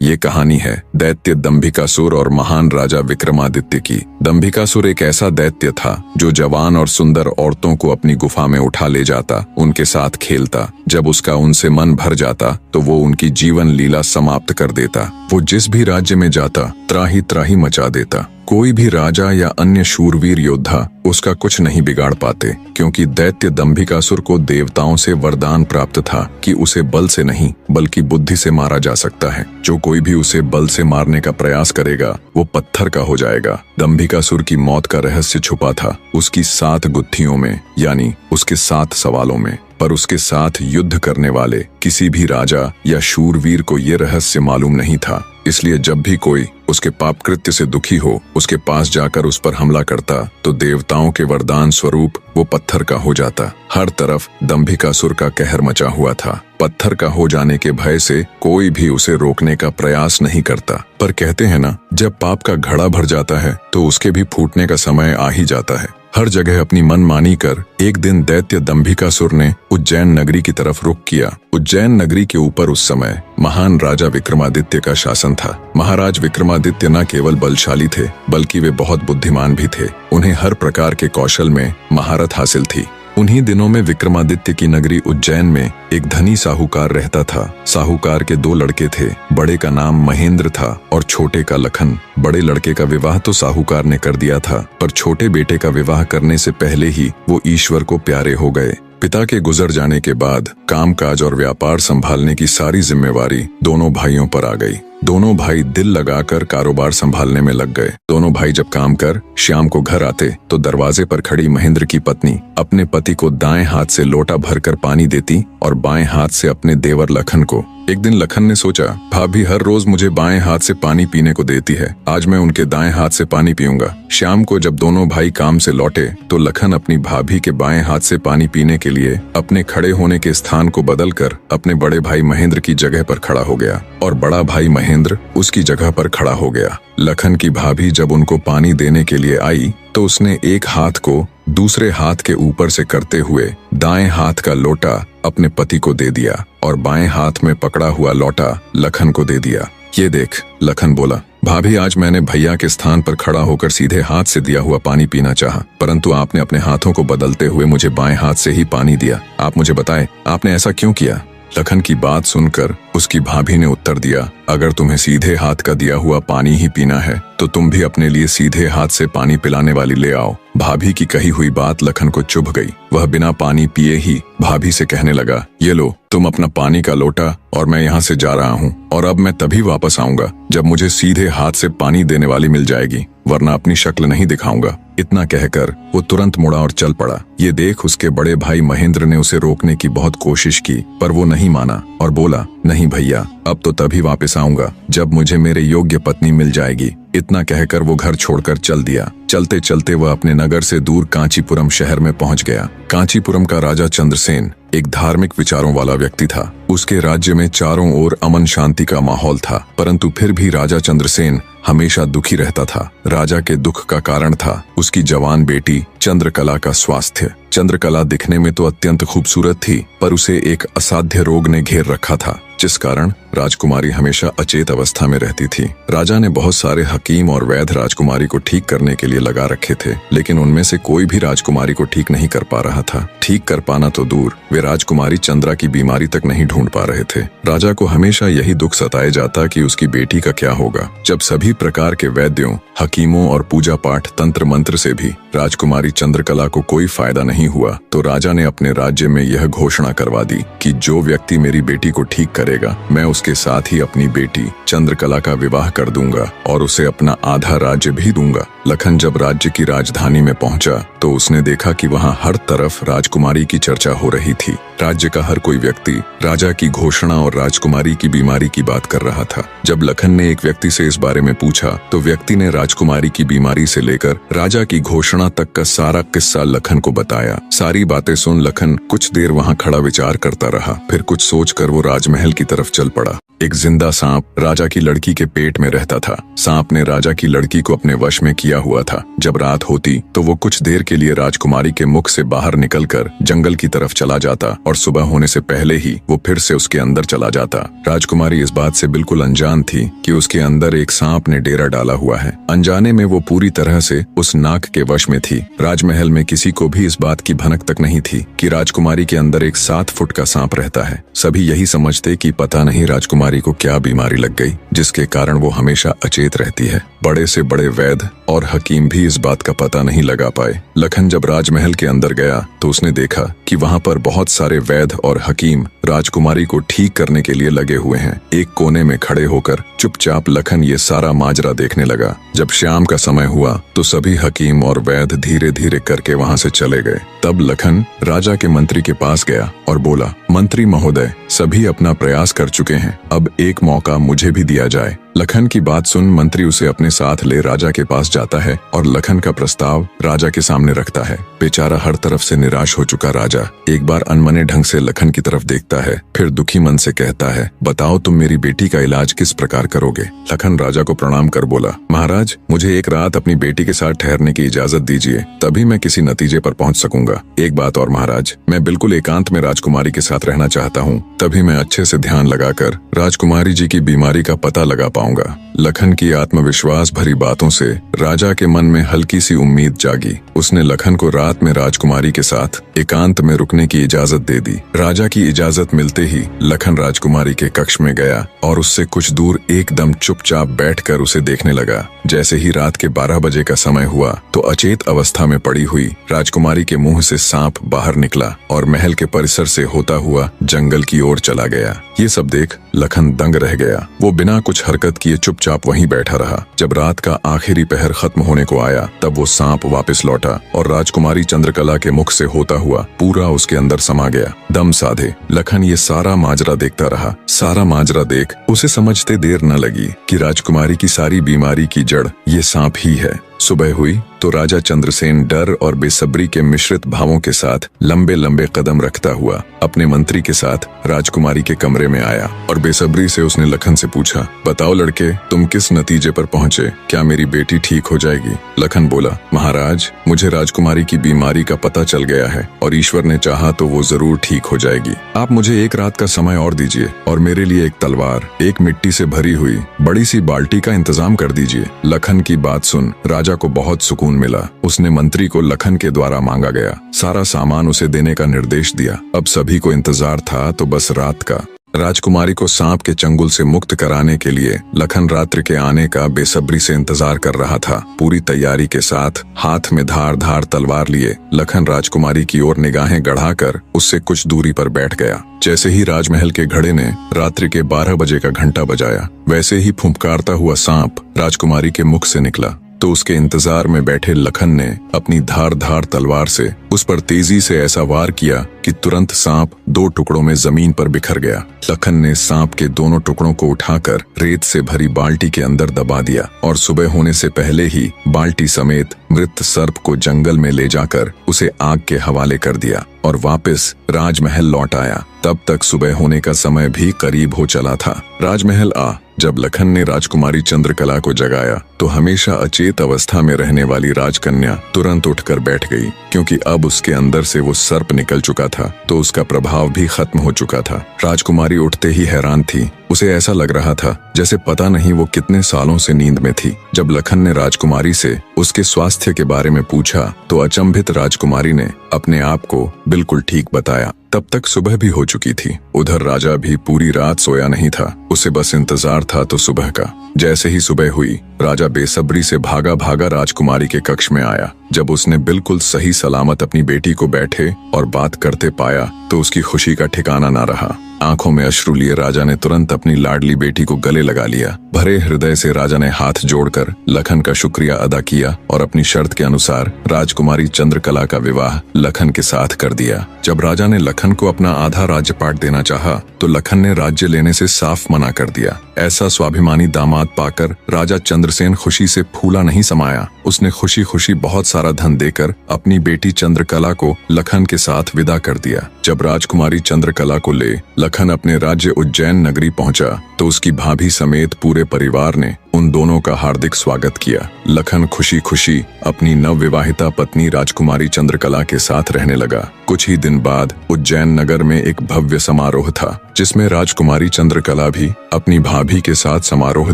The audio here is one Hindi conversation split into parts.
ये कहानी है दैत्य दंभिकासुर और महान राजा विक्रमादित्य की। दंभिकासुर एक ऐसा दैत्य था जो जवान और सुंदर औरतों को अपनी गुफा में उठा ले जाता, उनके साथ खेलता। जब उसका उनसे मन भर जाता तो वो उनकी जीवन लीला समाप्त कर देता। वो जिस भी राज्य में जाता त्राही त्राही मचा देता। कोई भी राजा या अन्य शूरवीर योद्धा उसका कुछ नहीं बिगाड़ पाते, क्योंकि दैत्य दंभिकासुर को देवताओं से वरदान प्राप्त था कि उसे बल से नहीं बल्कि बुद्धि से मारा जा सकता है। जो कोई भी उसे बल से मारने का प्रयास करेगा वो पत्थर का हो जाएगा। दंभिकासुर की मौत का रहस्य छुपा था उसकी 7 गुत्थियों में, यानी उसके 7 सवालों में। पर उसके साथ युद्ध करने वाले किसी भी राजा या शूरवीर को ये रहस्य मालूम नहीं था। इसलिए जब भी कोई उसके पाप कृत्य से दुखी हो उसके पास जाकर उस पर हमला करता तो देवताओं के वरदान स्वरूप वो पत्थर का हो जाता। हर तरफ दंभिकासुर का कहर मचा हुआ था। पत्थर का हो जाने के भय से कोई भी उसे रोकने का प्रयास नहीं करता। पर कहते हैं ना, जब पाप का घड़ा भर जाता है तो उसके भी फूटने का समय आ ही जाता है। हर जगह अपनी मनमानी कर एक दिन दैत्य दंभिकासुर ने उज्जैन नगरी की तरफ रुख किया। उज्जैन नगरी के ऊपर उस समय महान राजा विक्रमादित्य का शासन था। महाराज विक्रमादित्य न केवल बलशाली थे बल्कि वे बहुत बुद्धिमान भी थे। उन्हें हर प्रकार के कौशल में महारत हासिल थी। उन्हीं दिनों में विक्रमादित्य की नगरी उज्जैन में एक धनी साहूकार रहता था। साहूकार के 2 लड़के थे। बड़े का नाम महेंद्र था और छोटे का लखन। बड़े लड़के का विवाह तो साहूकार ने कर दिया था, पर छोटे बेटे का विवाह करने से पहले ही वो ईश्वर को प्यारे हो गए। पिता के गुजर जाने के बाद कामकाज और व्यापार संभालने की सारी जिम्मेवारी दोनों भाइयों पर आ गई। दोनों भाई दिल लगाकर कारोबार संभालने में लग गए। दोनों भाई जब काम कर शाम को घर आते तो दरवाजे पर खड़ी महेंद्र की पत्नी अपने पति को दाएं हाथ से लोटा भरकर पानी देती और बाएं हाथ से अपने देवर लखन को। एक दिन लखन ने सोचा, भाभी हर रोज मुझे बाएं हाथ से पानी पीने को देती है, आज मैं उनके दाएं हाथ से पानी पीऊंगा। शाम को जब दोनों भाई काम से लौटे तो लखन अपनी भाभी के बाएं हाथ से पानी पीने के लिए अपने खड़े होने के स्थान को बदलकर अपने बड़े भाई महेंद्र की जगह पर खड़ा हो गया और बड़ा भाई महेंद्र उसकी जगह पर खड़ा हो गया। लखन की भाभी जब उनको पानी देने के लिए आई तो उसने एक हाथ को दूसरे हाथ के ऊपर से करते हुए दाएं हाथ का लोटा अपने पति को दे दिया और बाएं हाथ में पकड़ा हुआ लोटा लखन को दे दिया। ये देख, लखन बोला, भाभी आज मैंने भैया के स्थान पर खड़ा होकर सीधे हाथ से दिया हुआ पानी पीना चाहा, परंतु आपने अपने हाथों को बदलते हुए मुझे बाएं हाथ से ही पानी दिया। आप मुझे बताएं, आपने ऐसा क्यों किया? लखन की बात सुनकर उसकी भाभी ने उत्तर दिया, अगर तुम्हें सीधे हाथ का दिया हुआ पानी ही पीना है तो तुम भी अपने लिए सीधे हाथ से पानी पिलाने वाली ले आओ। भाभी की कही हुई बात लखन को चुभ गई। वह बिना पानी पिए ही भाभी से कहने लगा, ये लो तुम अपना पानी का लोटा और मैं यहाँ से जा रहा हूँ और अब मैं तभी वापस आऊंगा जब मुझे सीधे हाथ से पानी देने वाली मिल जाएगी, वरना अपनी शक्ल नहीं दिखाऊंगा। इतना कहकर वो तुरंत मुड़ा और चल पड़ा। ये देख उसके बड़े भाई महेंद्र ने उसे रोकने की बहुत कोशिश की, पर वो नहीं माना और बोला, नहीं भैया, अब तो तभी वापस आऊंगा जब मुझे मेरे योग्य पत्नी मिल जाएगी। इतना कहकर वो घर छोड़कर चल दिया। चलते चलते वह अपने नगर से दूर कांचीपुरम शहर में पहुंच गया। कांचीपुरम का राजा चंद्रसेन एक धार्मिक विचारों वाला व्यक्ति था। उसके राज्य में चारों ओर अमन शांति का माहौल था, परंतु फिर भी राजा चंद्रसेन हमेशा दुखी रहता था। राजा के दुख का कारण था उसकी जवान बेटी चंद्रकला का स्वास्थ्य। चंद्रकला दिखने में तो अत्यंत खूबसूरत थी, पर उसे एक असाध्य रोग ने घेर रखा था, जिस कारण राजकुमारी हमेशा अचेत अवस्था में रहती थी। राजा ने बहुत सारे हकीम और वैद्य राजकुमारी को ठीक करने के लिए लगा रखे थे, लेकिन उनमें से कोई भी राजकुमारी को ठीक नहीं कर पा रहा था। ठीक कर पाना तो दूर, वे राजकुमारी चंद्रा की बीमारी तक नहीं ढूंढ पा रहे थे। राजा को हमेशा यही दुख सताए जाता कि उसकी बेटी का क्या होगा। जब सभी प्रकार के वैद्यों, हकीमों और पूजा पाठ तंत्र मंत्र से भी राजकुमारी चंद्रकला को कोई फायदा नहीं हुआ, तो राजा ने अपने राज्य में यह घोषणा करवा दी कि जो व्यक्ति मेरी बेटी को ठीक करेगा, मैं उसके साथ ही अपनी बेटी चंद्रकला का विवाह कर दूंगा और उसे अपना आधा राज्य भी दूंगा। लखन जब राज्य की राजधानी में पहुंचा तो उसने देखा कि वहां हर तरफ राजकुमारी की चर्चा हो रही थी। राज्य का हर कोई व्यक्ति राजा की घोषणा और राजकुमारी की बीमारी की बात कर रहा था। जब लखन ने एक व्यक्ति से इस बारे में पूछा तो व्यक्ति ने राजकुमारी की बीमारी से लेकर राजा की घोषणा तक का सारा किस्सा लखन को बताया। सारी बातें सुन लखन कुछ देर वहां खड़ा विचार करता रहा, फिर कुछ सोचकर वो राजमहल की तरफ चल पड़ा। एक जिंदा सांप राजा की लड़की के पेट में रहता था। सांप ने राजा की लड़की को अपने वश में किया हुआ था। जब रात होती तो वो कुछ देर के लिए राजकुमारी के मुख से बाहर निकलकर जंगल की तरफ चला जाता और सुबह होने से पहले ही वो फिर से उसके अंदर चला जाता। राजकुमारी इस बात से बिल्कुल अनजान थी कि उसके अंदर एक सांप ने डेरा डाला हुआ है। अनजाने में वो पूरी तरह से उस नाग के वश में थी। राजमहल में किसी को भी इस बात की भनक तक नहीं थी कि राजकुमारी के अंदर एक 7 फुट का सांप रहता है। सभी यही समझते कि पता नहीं राजकुमारी को क्या बीमारी लग गई जिसके कारण वो हमेशा अचेत रहती है। बड़े से बड़े वैद्य और हकीम भी इस बात का पता नहीं लगा पाए। लखन जब राजमहल के अंदर गया तो उसने देखा कि वहाँ पर बहुत सारे वैद्य और हकीम राजकुमारी को ठीक करने के लिए लगे हुए हैं। एक कोने में खड़े होकर चुपचाप लखन ये सारा माजरा देखने लगा। जब शाम का समय हुआ तो सभी हकीम और वैद्य धीरे धीरे करके वहाँ से चले गए। तब लखन राजा के मंत्री के पास गया और बोला, मंत्री महोदय, सभी अपना प्रयास कर चुके हैं, अब एक मौका मुझे भी दिया जाए। लखन की बात सुन मंत्री उसे अपने साथ ले राजा के पास जाता है और लखन का प्रस्ताव राजा के सामने रखता है। बेचारा हर तरफ से निराश हो चुका राजा एक बार अनमने ढंग से लखन की तरफ देखता है, फिर दुखी मन से कहता है, बताओ तुम मेरी बेटी का इलाज किस प्रकार करोगे। लखन राजा को प्रणाम कर बोला, महाराज, मुझे एक रात अपनी बेटी के साथ ठहरने की इजाजत दीजिए, तभी मैं किसी नतीजे पर पहुंच सकूंगा। एक बात और महाराज, मैं बिल्कुल एकांत में राजकुमारी के साथ रहना चाहता हूँ, तभी मैं अच्छे से ध्यान लगाकर राजकुमारी जी की बीमारी का पता लगा पाऊंगा। लखन की आत्मविश्वास भरी बातों से राजा के मन में हल्की सी उम्मीद जागी। उसने लखन को रात में राजकुमारी के साथ एकांत में रुकने की इजाजत दे दी। राजा की इजाजत मिलते ही लखन राजकुमारी के कक्ष में गया और उससे कुछ दूर एकदम चुपचाप बैठकर उसे देखने लगा। जैसे ही रात के 12 बजे का समय हुआ तो अचेत अवस्था में पड़ी हुई राजकुमारी के मुंह से सांप बाहर निकला और महल के परिसर से होता हुआ जंगल की ओर चला गया। ये सब देख लखन दंग रह गया। वो बिना कुछ हरकत किए चुपचाप वहीं बैठा रहा। जब रात का आखिरी पहर खत्म होने को आया तब वो सांप वापस लौटा और राजकुमारी चंद्रकला के मुख से होता हुआ पूरा उसके अंदर समा गया। दम साधे लखन ये सारा माजरा देखता रहा। सारा माजरा देख उसे समझते देर न लगी कि राजकुमारी की सारी बीमारी की जड़ ये सांप ही है। सुबह हुई तो राजा चंद्रसेन डर और बेसब्री के मिश्रित भावों के साथ लंबे लंबे कदम रखता हुआ अपने मंत्री के साथ राजकुमारी के कमरे में आया और बेसब्री से उसने लखन से पूछा, बताओ लड़के, तुम किस नतीजे पर पहुंचे? क्या मेरी बेटी ठीक हो जाएगी? लखन बोला, महाराज, मुझे राजकुमारी की बीमारी का पता चल गया है और ईश्वर ने चाहा तो वो जरूर ठीक हो जाएगी। आप मुझे एक रात का समय और दीजिए और मेरे लिए एक तलवार, एक मिट्टी से भरी हुई बड़ी सी बाल्टी का इंतजाम कर दीजिए। लखन की बात सुन राजा को बहुत सुकून मिला। उसने मंत्री को लखन के द्वारा मांगा गया सारा सामान उसे देने का निर्देश दिया। अब सभी को इंतजार था तो बस रात का। राजकुमारी को सांप के चंगुल से मुक्त कराने के लिए लखन रात्रि के आने का बेसब्री से इंतजार कर रहा था। पूरी तैयारी के साथ हाथ में धार धार तलवार लिए लखन राजकुमारी की ओर निगाहें गढ़ाकर उससे कुछ दूरी पर बैठ गया। जैसे ही राजमहल के घड़े ने रात्रि के 12 बजे का घंटा बजाया, वैसे ही फुंफकारता हुआ सांप राजकुमारी के मुख से निकला तो उसके इंतजार में बैठे लखन ने अपनी धार धार तलवार से उस पर तेजी से ऐसा वार किया कि तुरंत सांप 2 टुकड़ों में जमीन पर बिखर गया। लखन ने सांप के दोनों टुकड़ों को उठाकर रेत से भरी बाल्टी के अंदर दबा दिया और सुबह होने से पहले ही बाल्टी समेत मृत सर्प को जंगल में ले जाकर उसे आग के हवाले कर दिया और वापस राजमहल लौट आया। तब तक सुबह होने का समय भी करीब हो चला था। राजमहल जब लखन ने राजकुमारी चंद्रकला को जगाया तो हमेशा अचेत अवस्था में रहने वाली राजकन्या तुरंत उठकर बैठ गई, क्योंकि अब उसके अंदर से वो सर्प निकल चुका था तो उसका प्रभाव भी खत्म हो चुका था। राजकुमारी उठते ही हैरान थी। उसे ऐसा लग रहा था जैसे पता नहीं वो कितने सालों से नींद में थी। जब लखन ने राजकुमारी से उसके स्वास्थ्य के बारे में पूछा तो अचंभित राजकुमारी ने अपने आप को बिल्कुल ठीक बताया। तब तक सुबह भी हो चुकी थी। उधर राजा भी पूरी रात सोया नहीं था। उसे बस इंतजार था तो सुबह का। जैसे ही सुबह हुई राजा बेसब्री से भागा भागा राजकुमारी के कक्ष में आया। जब उसने बिल्कुल सही सलामत अपनी बेटी को बैठे और बात करते पाया तो उसकी खुशी का ठिकाना ना रहा। आंखों में अश्रु लिए राजा ने तुरंत अपनी लाडली बेटी को गले लगा लिया। भरे हृदय से राजा ने हाथ जोड़कर लखन का शुक्रिया अदा किया और अपनी शर्त के अनुसार राजकुमारी चंद्रकला का विवाह लखन के साथ कर दिया। जब राजा ने लखन को अपना आधा राज्यपाट देना चाहा तो लखन ने राज्य लेने से साफ मना कर दिया। ऐसा स्वाभिमानी दामाद पाकर राजा चंद्र इंद्रसेन खुशी से फूला नहीं समाया। उसने खुशी खुशी बहुत सारा धन देकर अपनी बेटी चंद्रकला को लखन के साथ विदा कर दिया। जब राजकुमारी चंद्रकला को ले लखन अपने राज्य उज्जैन नगरी पहुंचा तो उसकी भाभी समेत पूरे परिवार ने उन दोनों का हार्दिक स्वागत किया। लखन खुशी खुशी अपनी नवविवाहिता पत्नी राजकुमारी चंद्रकला के साथ रहने लगा। कुछ ही दिन बाद उज्जैन नगर में एक भव्य समारोह था जिसमें राजकुमारी चंद्रकला भी अपनी भाभी के साथ समारोह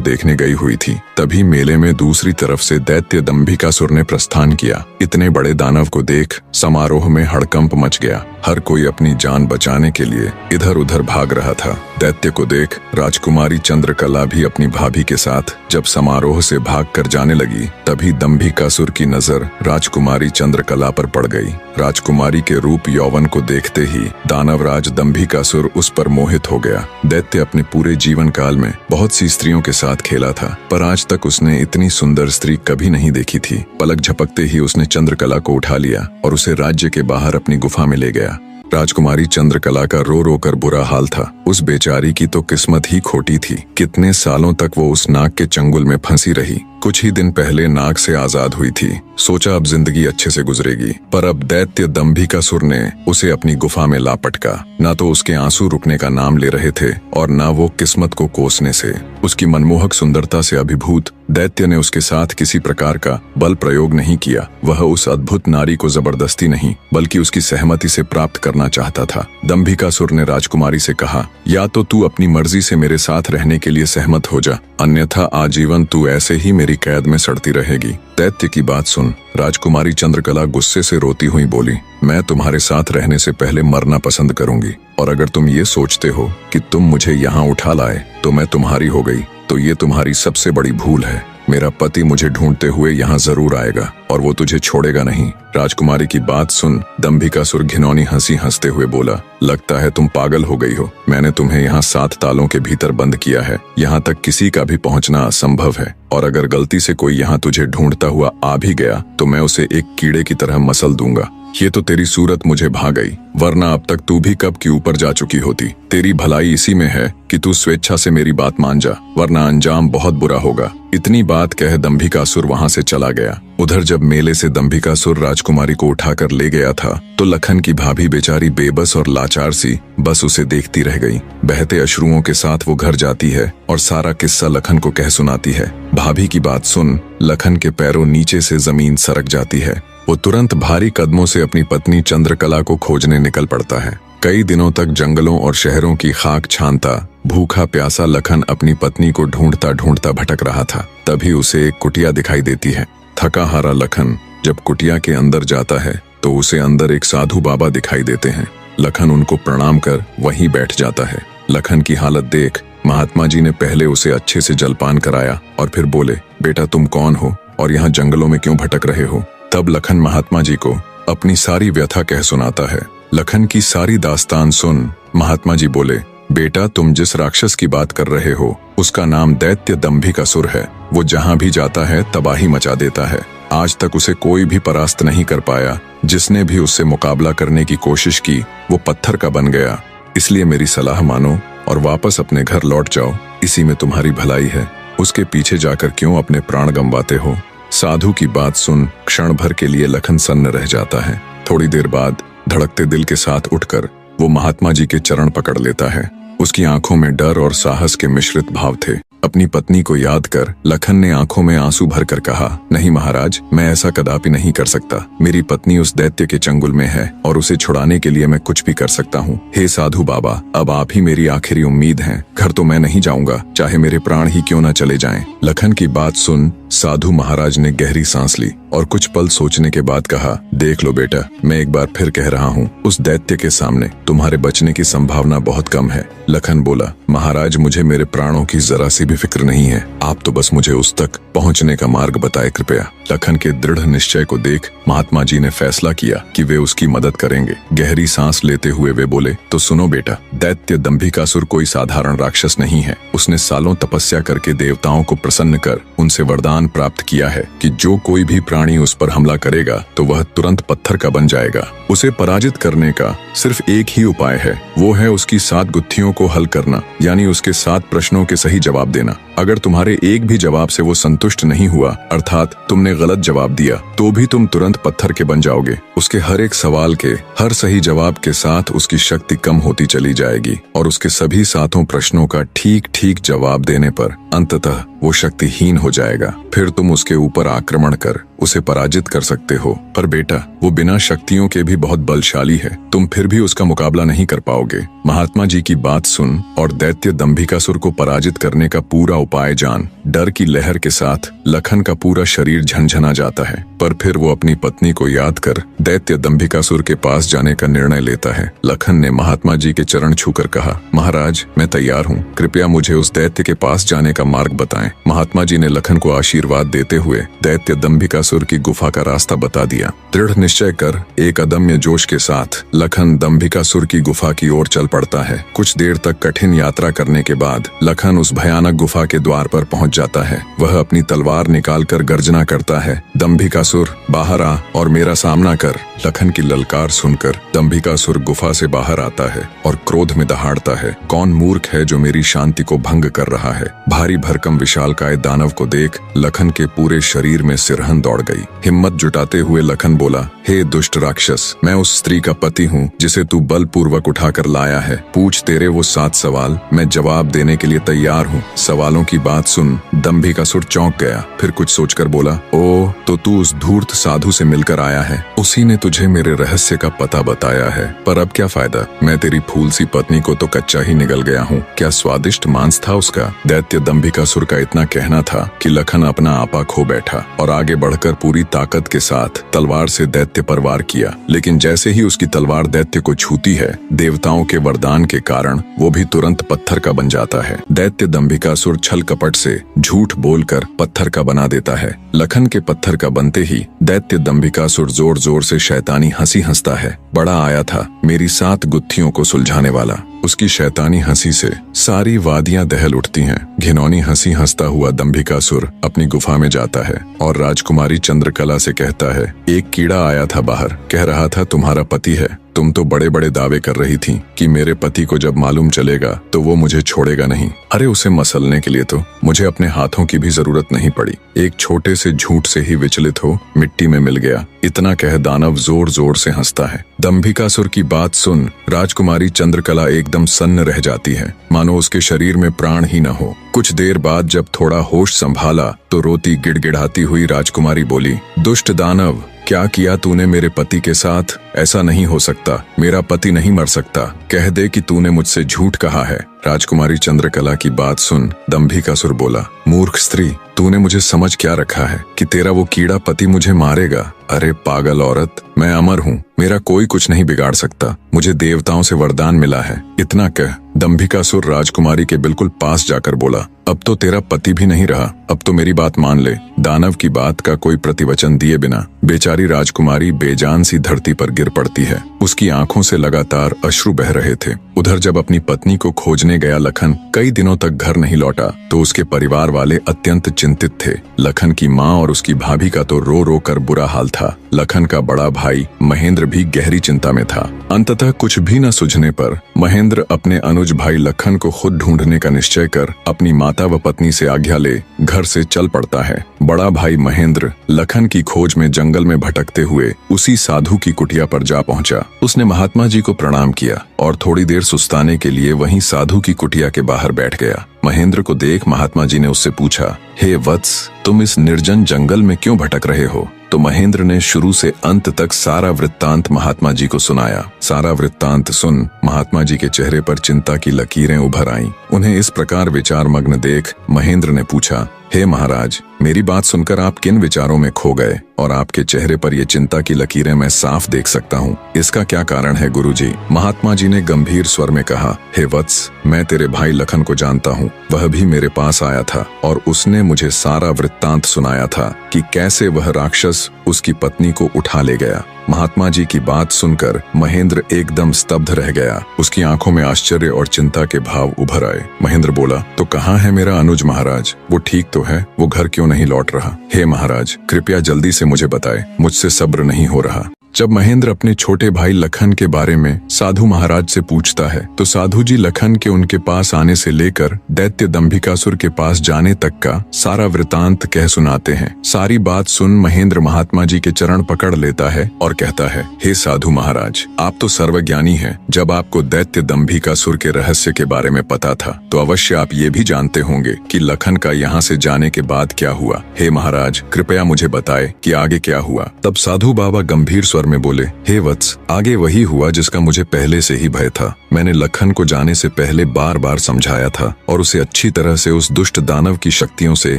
देखने गई हुई थी। तभी मेले में दूसरी तरफ से दैत्य दंभिकासुर ने प्रस्थान किया। इतने बड़े दानव को देख समारोह में हड़कंप मच गया। हर कोई अपनी जान बचाने के लिए इधर उधर भाग रहा था। दैत्य को देख राजकुमारी चंद्रकला भी अपनी भाभी के साथ जब समारोह से भागकर जाने लगी तभी दंभिकासुर की नजर राजकुमारी चंद्रकला पर पड़ गई। राजकुमारी के रूप यौवन को देखते ही दानवराज दंभिकासुर उस पर मोहित हो गया। दैत्य अपने पूरे जीवन काल में बहुत सी स्त्रियों के साथ खेला था पर आज तक उसने इतनी सुंदर स्त्री कभी नहीं देखी थी। पलक झपकते ही उसने चंद्रकला को उठा लिया और उसे राज्य के बाहर अपनी गुफा में ले गया। राजकुमारी चंद्रकला का रो रो कर बुरा हाल था। उस बेचारी की तो किस्मत ही खोटी थी। कितने सालों तक वो उस नाग के चंगुल में फंसी रही। कुछ ही दिन पहले नाग से आजाद हुई थी। सोचा अब जिंदगी अच्छे से गुजरेगी, पर अब दैत्य दंभिकासुर ने उसे अपनी गुफा में ला पटका। न तो उसके आंसू रुकने का नाम ले रहे थे और न वो किस्मत को कोसने से। उसकी मनमोहक सुंदरता से अभिभूत दैत्य ने उसके साथ किसी प्रकार का बल प्रयोग नहीं किया। वह उस अद्भुत नारी को जबरदस्ती नहीं बल्कि उसकी सहमति से प्राप्त करना चाहता था। दंभिकासुर ने राजकुमारी से कहा, या तो तू अपनी मर्जी से मेरे साथ रहने के लिए सहमत हो जा, अन्यथा आजीवन तू ऐसे ही मेरी कैद में सड़ती रहेगी। दैत्य की बात सुन राजकुमारी चंद्रकला गुस्से से रोती हुई बोली, मैं तुम्हारे साथ रहने से पहले मरना पसंद करूंगी, और अगर तुम ये सोचते हो कि तुम मुझे यहाँ उठा लाए तो मैं तुम्हारी हो गई तो ये तुम्हारी सबसे बड़ी भूल है। मेरा पति मुझे ढूंढते हुए यहाँ जरूर आएगा और वो तुझे छोड़ेगा नहीं। राजकुमारी की बात सुन दंभिकासुर घिनौनी हंसी हंसते हुए बोला, लगता है तुम पागल हो गई हो। मैंने तुम्हें यहाँ 7 तालों के भीतर बंद किया है। यहाँ तक किसी का भी पहुँचना असंभव है, और अगर गलती से कोई यहाँ तुझे ढूंढता हुआ आ भी गया तो मैं उसे एक कीड़े की तरह मसल दूंगा। ये तो तेरी सूरत मुझे भा गई, वरना अब तक तू भी कब की ऊपर जा चुकी होती। तेरी भलाई इसी में है कि तू स्वेच्छा से मेरी बात मान जा, वरना अंजाम बहुत बुरा होगा। इतनी बात कह दंभिकासुर वहां से चला गया। उधर जब मेले से दंभिकासुर राजकुमारी को उठाकर ले गया था तो लखन की भाभी बेचारी बेबस और लाचार सी बस उसे देखती रह गई। बहते अश्रुओं के साथ वो घर जाती है और सारा किस्सा लखन को कह सुनाती है। भाभी की बात सुन लखन के पैरों नीचे से जमीन सरक जाती है। वो तुरंत भारी कदमों से अपनी पत्नी चंद्रकला को खोजने निकल पड़ता है। कई दिनों तक जंगलों और शहरों की खाक छानता भूखा प्यासा लखन अपनी पत्नी को ढूंढता ढूंढता भटक रहा था। तभी उसे एक कुटिया दिखाई देती है। थका हारा लखन जब कुटिया के अंदर जाता है तो उसे अंदर एक साधु बाबा दिखाई देते हैं। लखन उनको प्रणाम कर वहीं बैठ जाता है। लखन की हालत देख महात्मा जी ने पहले उसे अच्छे से जलपान कराया और फिर बोले, बेटा तुम कौन हो और यहाँ जंगलों में क्यों भटक रहे हो। तब लखन महात्मा जी को अपनी सारी व्यथा कह सुनाता है। लखन की सारी दास्तान सुन महात्मा जी बोले, बेटा तुम जिस राक्षस की बात कर रहे हो उसका नाम दैत्य दंभिकासुर है। वो जहाँ भी जाता है तबाही मचा देता है। आज तक उसे कोई भी परास्त नहीं कर पाया। जिसने भी उससे मुकाबला करने की कोशिश की वो पत्थर का बन गया। इसलिए मेरी सलाह मानो और वापस अपने घर लौट जाओ, इसी में तुम्हारी भलाई है। उसके पीछे जाकर क्यों अपने प्राण गंवाते हो। साधु की बात सुन क्षण भर के लिए लखन सन्न रह जाता है। थोड़ी देर बाद धड़कते दिल के साथ उठकर वो महात्मा जी के चरण पकड़ लेता है। उसकी आंखों में डर और साहस के मिश्रित भाव थे। अपनी पत्नी को याद कर लखन ने आंखों में आंसू भरकर कहा, नहीं महाराज, मैं ऐसा कदापि नहीं कर सकता। मेरी पत्नी उस दैत्य के चंगुल में है और उसे छुड़ाने के लिए मैं कुछ भी कर सकता हूँ। हे साधु बाबा, अब आप ही मेरी आखिरी उम्मीद हैं। घर तो मैं नहीं जाऊंगा, चाहे मेरे प्राण ही क्यों न चले जाएं। लखन की बात सुन साधु महाराज ने गहरी सांस ली और कुछ पल सोचने के बाद कहा, देख लो बेटा, मैं एक बार फिर कह रहा हूँ, उस दैत्य के सामने तुम्हारे बचने की संभावना बहुत कम है। लखन बोला, महाराज मुझे मेरे प्राणों की जरा सी भी फिक्र नहीं है। आप तो बस मुझे उस तक पहुँचने का मार्ग बताए कृपया। लखन के दृढ़ निश्चय को देख महात्मा जी ने फैसला किया कि वे उसकी मदद करेंगे। गहरी सांस लेते हुए वे बोले, तो सुनो बेटा, दैत्य दंभिकासुर कोई साधारण राक्षस नहीं है। उसने सालों तपस्या करके देवताओं को प्रसन्न कर उनसे वरदान प्राप्त किया है कि जो कोई भी प्राणी उस पर हमला करेगा तो वह तुरंत पत्थर का बन जाएगा। उसे पराजित करने का सिर्फ एक ही उपाय है, वो है उसकी 7 गुत्थियों को हल करना, यानी उसके 7 प्रश्नों के सही जवाब देना। अगर तुम्हारे एक भी जवाब से वो संतुष्ट नहीं हुआ, अर्थात तुमने गलत जवाब दिया, तो भी तुम तुरंत पत्थर के बन जाओगे। उसके हर एक सवाल के हर सही जवाब के साथ उसकी शक्ति कम होती चली जाएगी और उसके सभी 7 प्रश्नों का ठीक ठीक जवाब देने पर अंततः वो शक्तिहीन हो जाएगा। फिर तुम उसके ऊपर आक्रमण कर उसे पराजित कर सकते हो। पर बेटा, वो बिना शक्तियों के भी बहुत बलशाली है, तुम फिर भी उसका मुकाबला नहीं कर पाओगे। महात्मा जी की बात सुन और दैत्य दंभिकासुर को पराजित करने का पूरा उपाय जान। डर की लहर के साथ लखन का पूरा शरीर झनझना जाता है, पर फिर वो अपनी पत्नी को याद कर दैत्य दंभिकासुर के पास जाने का निर्णय लेता है। लखन ने महात्मा जी के चरण छूकर कहा, महाराज, मैं तैयार हूँ, कृपया मुझे उस दैत्य के पास जाने का मार्ग बताएं। महात्मा जी ने लखन को आशीर्वाद देते हुए दैत्य दंभिकासुर की गुफा का रास्ता बता दिया। दृढ़ निश्चय कर एक अदम्य जोश के साथ लखन दंभिकासुर की गुफा की ओर चल पड़ता है। कुछ देर तक कठिन यात्रा करने के बाद लखन उस भयानक गुफा के द्वार पर पहुंच जाता है। वह अपनी तलवार निकालकर गर्जना करता है, दंभिकासुर बाहर आ और मेरा सामना कर। लखन की ललकार सुनकर दंभिकासुर गुफा से बाहर आता है और क्रोध में दहाड़ता है, कौन मूर्ख है जो मेरी शांति को भंग कर रहा है। भारी भरकम विशालकाय दानव को देख लखन के पूरे शरीर में सिरहन दौड़ गई। हिम्मत जुटाते हुए लखन बोला, हे दुष्ट राक्षस, मैं उस स्त्री का पति हूँ जिसे तू बलपूर्वक उठाकर लाया है। पूछ तेरे वो 7 सवाल, मैं जवाब देने के लिए तैयार हूँ। सवालों की बात सुन दंभिकासुर चौंक गया, फिर कुछ सोचकर बोला, ओ तो तू उस धूर्त साधु से मिलकर आया है, उसी ने तुझे मेरे रहस्य का पता बताया है। पर अब क्या फायदा, मैं तेरी फूल सी पत्नी को तो कच्चा ही निगल गया हूँ। क्या स्वादिष्ट मांस था उसका। दैत्य दंभिकासुर का इतना कहना था कि लखन अपना आपा खो बैठा और आगे बढ़कर पूरी ताकत के साथ तलवार से दैत्य पर वार किया। लेकिन जैसे ही उसकी तलवार दैत्य को छूती है, देवताओं के वरदान के कारण वो भी तुरंत पत्थर का बन जाता है। दैत्य दंभिकासुर छल कपट से झूठ बोलकर पत्थर का बना देता है। लखन के पत्थर का बनते ही दैत्य दंभिकासुर जोर जोर से शैतानी हंसी हंसता है। बड़ा आया था मेरी 7 गुत्थियों को सुलझाने वाला। उसकी शैतानी हंसी से सारी वादियां दहल उठती हैं। घिनौनी हंसी हंसता हुआ दंभिकासुर अपनी गुफा में जाता है और राजकुमारी चंद्रकला से कहता है, एक कीड़ा आया था बाहर, कह रहा था तुम्हारा पति है। तुम तो बड़े बड़े दावे कर रही थी कि मेरे पति को जब मालूम चलेगा तो वो मुझे छोड़ेगा नहीं। अरे उसे मसलने के लिए तो मुझे अपने हाथों की भी जरूरत नहीं पड़ी, एक छोटे से झूठ से ही विचलित हो मिट्टी में मिल गया। इतना कह दानव जोर जोर से हंसता है। दंभिकासुर की बात सुन राजकुमारी चंद्रकला एकदम सन्न रह जाती है, मानो उसके शरीर में प्राण ही न हो। कुछ देर बाद जब थोड़ा होश संभाला तो रोती गिड़गिड़ाती हुई राजकुमारी बोली, दुष्ट दानव, क्या किया तूने मेरे पति के साथ। ऐसा नहीं हो सकता, मेरा पति नहीं मर सकता, कह दे कि तूने मुझसे झूठ कहा है। राजकुमारी चंद्रकला की बात सुन दंभिकासुर बोला, मूर्ख स्त्री, तूने मुझे समझ क्या रखा है कि तेरा वो कीड़ा पति मुझे मारेगा। अरे पागल औरत, मैं अमर हूँ, मेरा कोई कुछ नहीं बिगाड़ सकता, मुझे देवताओं से वरदान मिला है। इतना कह दंभिकासुर राजकुमारी के बिल्कुल पास जाकर बोला, अब तो तेरा पति भी नहीं रहा, अब तो मेरी बात मान ले। दानव की बात का कोई प्रतिवचन दिए बिना बेचारी राजकुमारी बेजान सी धरती पर गिर पड़ती है। उसकी आंखों से लगातार अश्रु बह रहे थे। उधर जब अपनी पत्नी को खोजने गया लखन कई दिनों तक घर नहीं लौटा तो उसके परिवार वाले अत्यंत चिंतित थे। लखन की माँ और उसकी भाभी का तो रो रो कर बुरा हाल था। लखन का बड़ा भाई महेंद्र भी गहरी चिंता में था। अंततः कुछ भी न सूझने पर महेंद्र अपने अनुज भाई लखन को खुद ढूंढने का निश्चय कर अपनी माता व पत्नी से आज्ञा ले घर से चल पड़ता है। बड़ा भाई महेंद्र लखन की खोज में जंगल में भटकते हुए उसी साधु की कुटिया पर जा पहुंचा। उसने महात्मा जी को प्रणाम किया और थोड़ी देर सुस्ताने के लिए वहीं साधु की कुटिया के बाहर बैठ गया। महेंद्र को देख महात्मा जी ने उससे पूछा, हे वत्स, तुम इस निर्जन जंगल में क्यों भटक रहे हो। तो महेंद्र ने शुरू से अंत तक सारा वृत्तांत महात्मा जी को सुनाया। सारा वृत्तांत सुन महात्मा जी के चेहरे पर चिंता की लकीरें उभर आईं। उन्हें इस प्रकार विचार मग्न देख महेंद्र ने पूछा, हे महाराज, मेरी बात सुनकर आप किन विचारों में खो गए और आपके चेहरे पर ये चिंता की लकीरें मैं साफ देख सकता हूँ। इसका क्या कारण है गुरुजी? महात्मा जी ने गंभीर स्वर में कहा, हे वत्स, मैं तेरे भाई लखन को जानता हूँ। वह भी मेरे पास आया था और उसने मुझे सारा वृत्तांत सुनाया था कि कैसे वह राक्षस उसकी पत्नी को उठा ले गया। महात्मा जी की बात सुनकर महेंद्र एकदम स्तब्ध रह गया। उसकी आंखों में आश्चर्य और चिंता के भाव उभर आए। महेंद्र बोला, तो कहाँ है मेरा अनुज महाराज? वो ठीक तो है, वो घर क्यों नहीं लौट रहा? हे महाराज, कृपया जल्दी से मुझे बताएं, मुझसे सब्र नहीं हो रहा। जब महेंद्र अपने छोटे भाई लखन के बारे में साधु महाराज से पूछता है तो साधु जी लखन के उनके पास आने से लेकर दैत्य दंभिकासुर के पास जाने तक का सारा वृतांत कह सुनाते हैं। सारी बात सुन महेंद्र महात्मा जी के चरण पकड़ लेता है और कहता है, हे साधु महाराज, आप तो सर्वज्ञानी हैं। जब आपको दैत्य दंभिकासुर के रहस्य के बारे में पता था तो अवश्य आप ये भी जानते होंगे कि लखन का यहाँ से जाने के बाद क्या हुआ। हे महाराज, कृपया मुझे बताए कि आगे क्या हुआ। तब साधु बाबा गंभीर स्वर में बोले, हे वत्स, आगे वही हुआ जिसका मुझे पहले से ही भय था। मैंने लखन को जाने से पहले बार बार समझाया था और उसे अच्छी तरह से उस दुष्ट दानव की शक्तियों से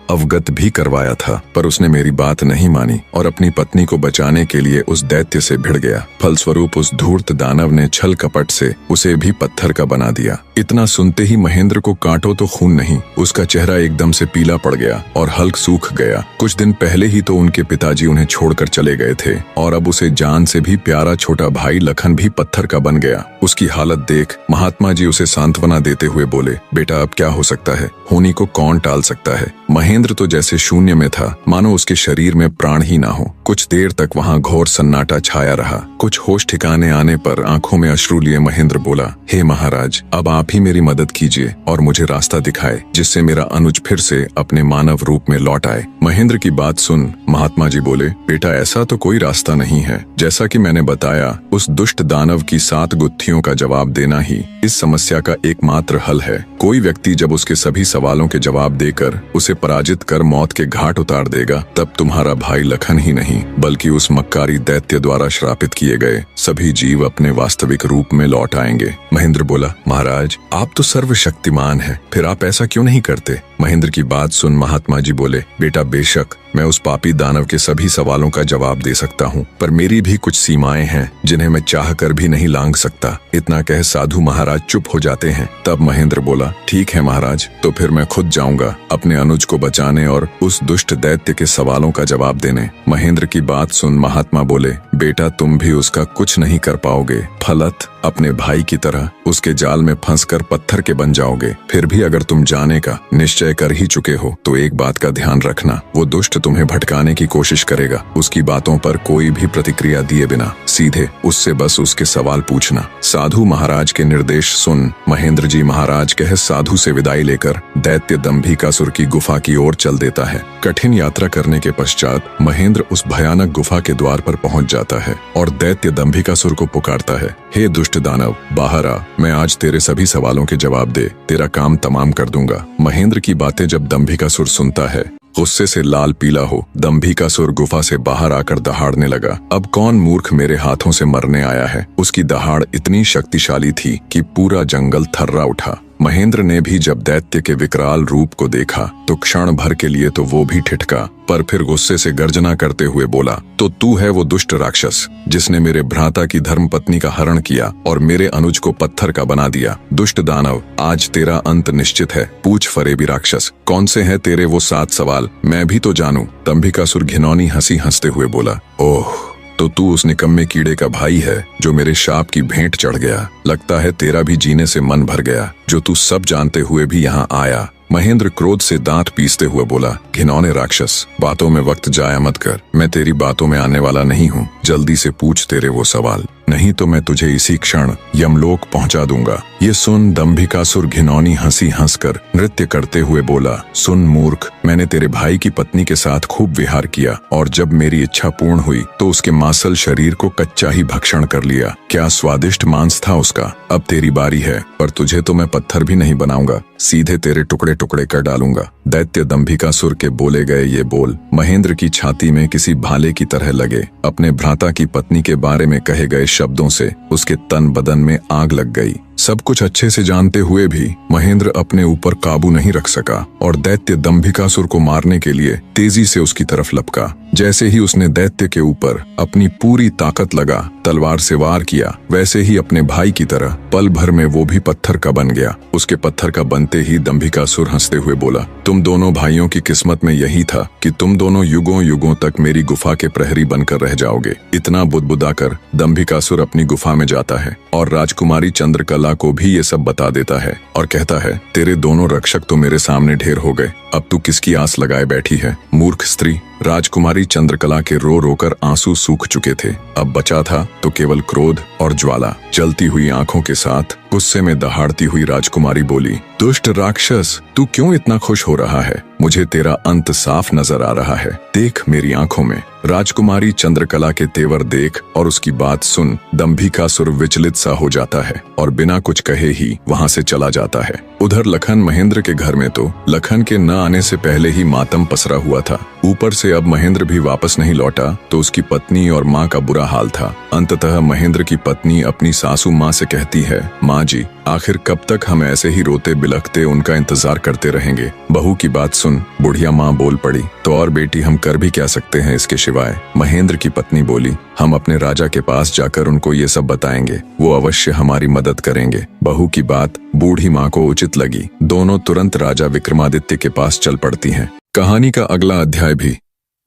अवगत भी करवाया था, पर उसने मेरी बात नहीं मानी और अपनी पत्नी को बचाने के लिए उस दैत्य से भिड़ गया। फलस्वरूप उस धूर्त दानव ने छल कपट से उसे भी पत्थर का बना दिया। इतना सुनते ही महेंद्र को कांटो तो खून नहीं, उसका चेहरा एकदम से पीला पड़ गया और हल्क सूख गया। कुछ दिन पहले ही तो उनके पिताजी उन्हें छोड़कर चले गए थे और अब उसे जान से भी प्यारा छोटा भाई लखन भी पत्थर का बन गया। उसकी हालत देख महात्मा जी उसे सांत्वना देते हुए बोले, बेटा अब क्या हो सकता है, होनी को कौन टाल सकता है। महेंद्र तो जैसे शून्य में था, मानो उसके शरीर में प्राण ही ना हो। कुछ देर तक वहां घोर सन्नाटा छाया रहा। कुछ होश ठिकाने आने पर आंखों में अश्रु लिए महेंद्र बोला, हे महाराज, अब आप ही मेरी मदद कीजिए और मुझे रास्ता दिखाए जिससे मेरा अनुज फिर से अपने मानव रूप में लौट आए। महेंद्र की बात सुन महात्मा जी बोले, बेटा ऐसा तो कोई रास्ता नहीं है। जैसा कि मैंने बताया, उस दुष्ट दानव की 7 गुत्थियों का जवाब देना ही इस समस्या का एकमात्र हल है। कोई व्यक्ति जब उसके सभी सवालों के जवाब देकर उसे पराजित कर मौत के घाट उतार देगा, तब तुम्हारा भाई लखन ही नहीं बल्कि उस मक्कारी दैत्य द्वारा श्रापित किए गए सभी जीव अपने वास्तविक रूप में लौट आएंगे। महेंद्र बोला, महाराज, आप तो सर्वशक्तिमान हैं, फिर आप ऐसा क्यों नहीं करते? महेंद्र की बात सुन महात्मा जी बोले, बेटा बेशक मैं उस पापी दानव के सभी सवालों का जवाब दे सकता हूँ, पर मेरी भी कुछ सीमाएं हैं जिन्हें मैं चाह कर भी नहीं लांघ सकता। इतना कह साधु महाराज चुप हो जाते हैं। तब महेंद्र बोला, ठीक है महाराज, तो फिर मैं खुद जाऊंगा अपने अनुज को बचाने और उस दुष्ट दैत्य के सवालों का जवाब देने। महेंद्र की बात सुन महात्मा बोले, बेटा तुम भी उसका कुछ नहीं कर पाओगे। फलत अपने भाई की तरह उसके जाल में फंसकर पत्थर के बन जाओगे। फिर भी अगर तुम जाने का निश्चय कर ही चुके हो तो एक बात का ध्यान रखना, वो दुष्ट तुम्हें भटकाने की कोशिश करेगा। उसकी बातों पर कोई भी प्रतिक्रिया दिए बिना सीधे उससे बस उसके सवाल पूछना। साधु महाराज के निर्देश सुन महेंद्र जी महाराज कह साधु से विदाई लेकर दैत्य दंभिकासुर की गुफा की ओर चल देता है। कठिन यात्रा करने के पश्चात महेंद्र उस भयानक गुफा के द्वार पर पहुंच जाता है और दैत्य दंभिकासुर को पुकारता है, हे दुष्ट दानव, बाहर आ, मैं आज तेरे सभी सवालों के जवाब दे तेरा काम तमाम कर दूंगा। महेंद्र की बातें जब दंभिकासुर सुनता है, गुस्से से लाल पीला हो दंभिकासुर गुफा से बाहर आकर दहाड़ने लगा। अब कौन मूर्ख मेरे हाथों से मरने आया है। उसकी दहाड़ इतनी शक्तिशाली थी कि पूरा जंगल थर्रा उठा। महेंद्र ने भी जब दैत्य के विकराल रूप को देखा तो क्षण भर के लिए तो वो भी ठिठका, पर फिर गुस्से से गर्जना करते हुए बोला, तो तू है वो दुष्ट राक्षस जिसने मेरे भ्राता की धर्मपत्नी का हरण किया और मेरे अनुज को पत्थर का बना दिया। दुष्ट दानव, आज तेरा अंत निश्चित है। पूछ फरेबी राक्षस, कौन से हैं तेरे वो 7 सवाल, मैं भी तो जानूं। दंभिकासुर घिनौनी हंसी हंसते हुए बोला, ओह, तो तू उस निकम्मे कीड़े का भाई है जो मेरे शाप की भेंट चढ़ गया। लगता है तेरा भी जीने से मन भर गया, जो तू सब जानते हुए भी यहाँ आया। महेंद्र क्रोध से दांत पीसते हुए बोला, घिनौने राक्षस, बातों में वक्त जाया मत कर। मैं तेरी बातों में आने वाला नहीं हूँ। जल्दी से पूछ तेरे वो सवाल, नहीं तो मैं तुझे इसी क्षण यमलोक पहुंचा दूंगा। ये सुन दंभिकासुर घिनौनी हंसी हंसकर नृत्य करते हुए बोला, सुन मूर्ख, मैंने तेरे भाई की पत्नी के साथ खूब विहार किया और जब मेरी इच्छा पूर्ण हुई तो उसके मांसल शरीर को कच्चा ही भक्षण कर लिया। क्या स्वादिष्ट मांस था उसका। अब तेरी बारी है, पर तुझे तो मैं पत्थर भी नहीं बनाऊंगा, सीधे तेरे टुकड़े टुकड़े कर डालूंगा। दैत्य दंभिकासुर के बोले गए ये बोल महेंद्र की छाती में किसी भाले की तरह लगे। अपने भ्राता की पत्नी के बारे में कहे गए शब्दों से उसके तन बदन में आग लग गई। सब कुछ अच्छे से जानते हुए भी महेंद्र अपने ऊपर काबू नहीं रख सका और दैत्य दंभिकासुर को मारने के लिए तेजी से उसकी तरफ लपका। जैसे ही उसने दैत्य के ऊपर अपनी पूरी ताकत लगा तलवार से वार किया, वैसे ही अपने भाई की तरह पल भर में वो भी पत्थर का बन गया। उसके पत्थर का बनते ही दंभिकासुर हंसते हुए बोला, तुम दोनों भाइयों की किस्मत में यही था कि तुम दोनों युगों युगों तक मेरी गुफा के प्रहरी बनकर रह जाओगे। इतना बुदबुदाकर दंभिकासुर अपनी गुफा में जाता है और राजकुमारी चंद्रकला को भी ये सब बता देता है और कहता है, तेरे दोनों रक्षक तो मेरे सामने ढेर हो गए, अब तू किसकी आस लगाए बैठी है, मूर्ख स्त्री। राजकुमारी चंद्रकला के रो रोकर आंसू सूख चुके थे, अब बचा था तो केवल क्रोध और ज्वाला। जलती हुई आंखों के साथ गुस्से में दहाड़ती हुई राजकुमारी बोली, दुष्ट राक्षस, तू क्यों इतना खुश हो रहा है? मुझे तेरा अंत साफ नजर आ रहा है, देख मेरी आंखों में। राजकुमारी चंद्रकला के तेवर देख और उसकी बात सुन दंभिकासुर विचलित सा हो जाता है और बिना कुछ कहे ही वहां से चला जाता है। उधर लखन महेंद्र के घर में तो लखन के न आने से पहले ही मातम पसरा हुआ था। ऊपर से अब महेंद्र भी वापस नहीं लौटा तो उसकी पत्नी और माँ का बुरा हाल था। अंततः महेंद्र की पत्नी अपनी सासू माँ से कहती है, माँ जी, आखिर कब तक हम ऐसे ही रोते बिलखते उनका इंतजार करते रहेंगे? बहू की बात सुन बुढ़िया माँ बोल पड़ी, तो और बेटी हम कर भी क्या सकते हैं इसके सिवाय? महेंद्र की पत्नी बोली, हम अपने राजा के पास जाकर उनको ये सब बताएंगे, वो अवश्य हमारी मदद करेंगे। बहू की बात बूढ़ी माँ को उचित लगी। दोनों तुरंत राजा विक्रमादित्य के पास चल पड़ती हैं। कहानी का अगला अध्याय भी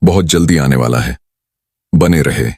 बहुत जल्दी आने वाला है, बने रहे।